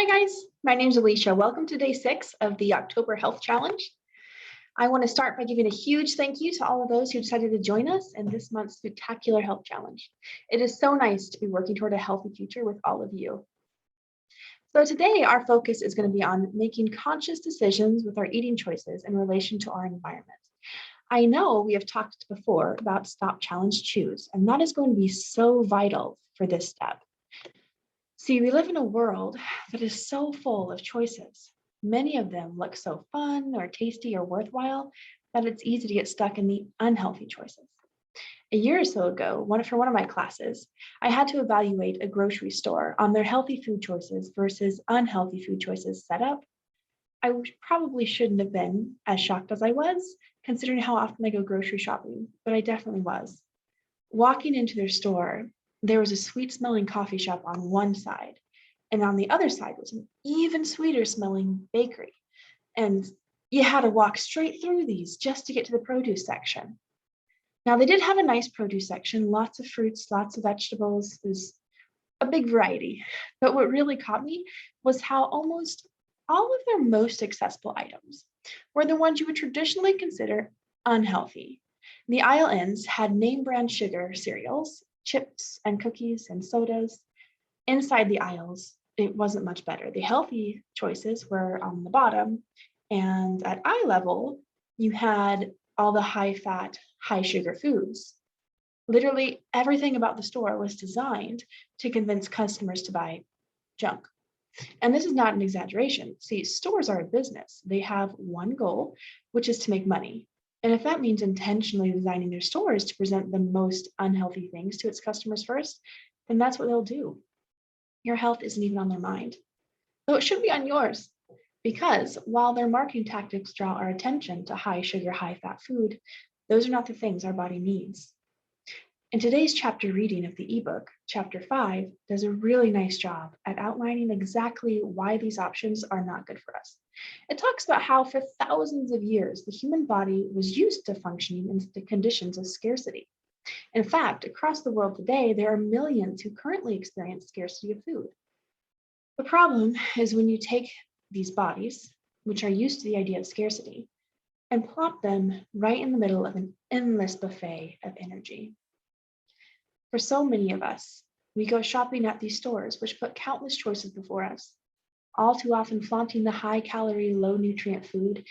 Hi guys, my name is Alicia. Welcome to day 6 of the October Health Challenge. I want to start by giving a huge thank you to all of those who decided to join us in this month's spectacular health challenge. It is so nice to be working toward a healthy future with all of you. So today our focus is going to be on making conscious decisions with our eating choices in relation to our environment. I know we have talked before about Stop Challenge Choose, and that is going to be so vital for this step. See, we live in a world that is so full of choices. Many of them look so fun or tasty or worthwhile that it's easy to get stuck in the unhealthy choices. A year or so ago, for one of my classes, I had to evaluate a grocery store on their healthy food choices versus unhealthy food choices setup. Probably shouldn't have been as shocked as I was, considering how often I go grocery shopping, but I definitely was. Walking into their store, there was a sweet smelling coffee shop on one side, and on the other side was an even sweeter smelling bakery. And you had to walk straight through these just to get to the produce section. Now, they did have a nice produce section, lots of fruits, lots of vegetables. It was a big variety. But what really caught me was how almost all of their most accessible items were the ones you would traditionally consider unhealthy. The aisle ends had name brand sugar cereals, chips and cookies and sodas. Inside the aisles, it wasn't much better. The healthy choices were on the bottom, and at eye level, you had all the high fat, high sugar foods. Literally everything about the store was designed to convince customers to buy junk. And this is not an exaggeration. See, stores are a business. They have one goal, which is to make money. And if that means intentionally designing their stores to present the most unhealthy things to its customers first, then that's what they'll do. Your health isn't even on their mind, though it should be on yours. Because while their marketing tactics draw our attention to high sugar, high fat food, those are not the things our body needs. In today's chapter reading of the ebook, chapter 5 does a really nice job at outlining exactly why these options are not good for us. It talks about how for thousands of years, the human body was used to functioning in the conditions of scarcity. In fact, across the world today, there are millions who currently experience scarcity of food. The problem is when you take these bodies, which are used to the idea of scarcity, and plop them right in the middle of an endless buffet of energy. For so many of us, we go shopping at these stores, which put countless choices before us, all too often flaunting the high-calorie, low-nutrient food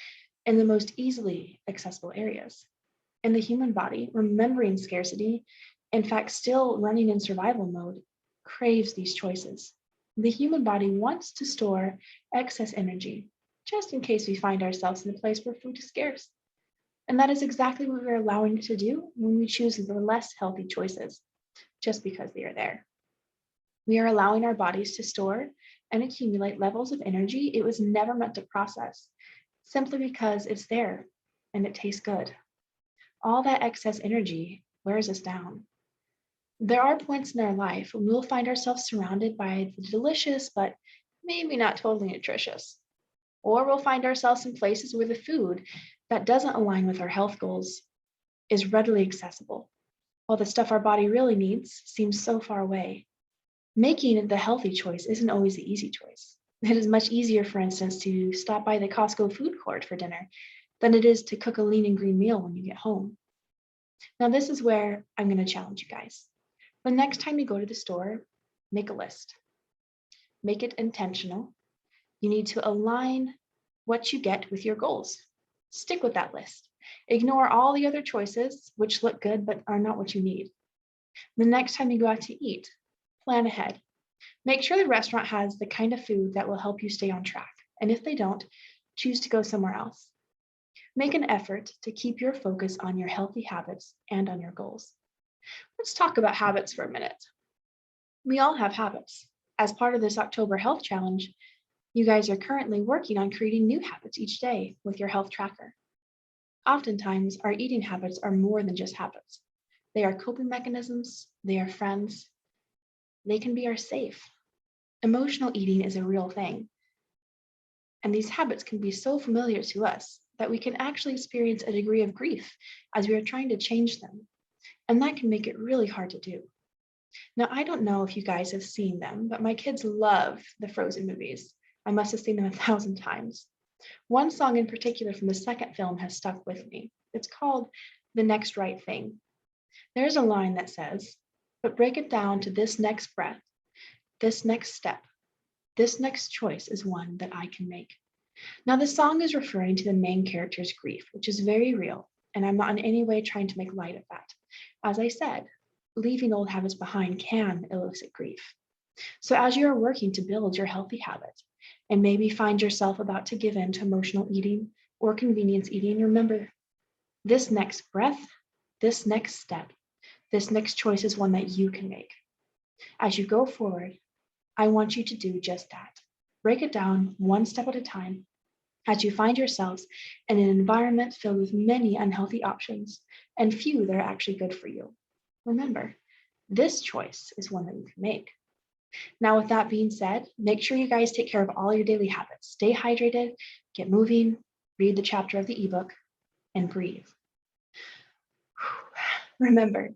in the most easily accessible areas. And the human body, remembering scarcity, in fact, still running in survival mode, craves these choices. The human body wants to store excess energy, just in case we find ourselves in a place where food is scarce. And that is exactly what we're allowing it to do when we choose the less healthy choices, just because they are there. We are allowing our bodies to store and accumulate levels of energy it was never meant to process, simply because it's there and it tastes good. All that excess energy wears us down. There are points in our life when we'll find ourselves surrounded by the delicious, but maybe not totally nutritious. Or we'll find ourselves in places where the food that doesn't align with our health goals is readily accessible, while the stuff our body really needs seems so far away. Making the healthy choice isn't always the easy choice. It is much easier, for instance, to stop by the Costco food court for dinner than it is to cook a lean and green meal when you get home. Now, this is where I'm going to challenge you guys. The next time you go to the store, make a list. Make it intentional. You need to align what you get with your goals. Stick with that list. Ignore all the other choices, which look good but are not what you need. The next time you go out to eat, plan ahead. Make sure the restaurant has the kind of food that will help you stay on track. And if they don't, choose to go somewhere else. Make an effort to keep your focus on your healthy habits and on your goals. Let's talk about habits for a minute. We all have habits. As part of this October Health Challenge, you guys are currently working on creating new habits each day with your health tracker. Oftentimes, our eating habits are more than just habits. They are coping mechanisms, they are friends, they can be our safe. Emotional eating is a real thing. And these habits can be so familiar to us that we can actually experience a degree of grief as we are trying to change them. And that can make it really hard to do. Now, I don't know if you guys have seen them, but my kids love the Frozen movies. I must have seen them 1,000 times. One song in particular from the second film has stuck with me. It's called The Next Right Thing. There's a line that says, but break it down to this next breath, this next step, this next choice is one that I can make. Now, the song is referring to the main character's grief, which is very real, and I'm not in any way trying to make light of that. As I said, leaving old habits behind can elicit grief. So as you are working to build your healthy habits and maybe find yourself about to give in to emotional eating or convenience eating, remember this next breath, this next step, this next choice is one that you can make. As you go forward, I want you to do just that. Break it down one step at a time as you find yourselves in an environment filled with many unhealthy options and few that are actually good for you. Remember, this choice is one that you can make. Now, with that being said, make sure you guys take care of all your daily habits. Stay hydrated, get moving, read the chapter of the ebook, and breathe. Remember,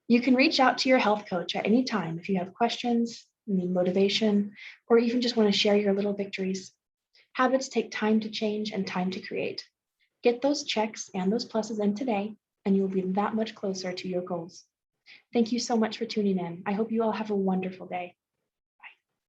you can reach out to your health coach at any time if you have questions, need motivation, or even just want to share your little victories. Habits take time to change and time to create. Get those checks and those pluses in today, and you'll be that much closer to your goals. Thank you so much for tuning in. I hope you all have a wonderful day.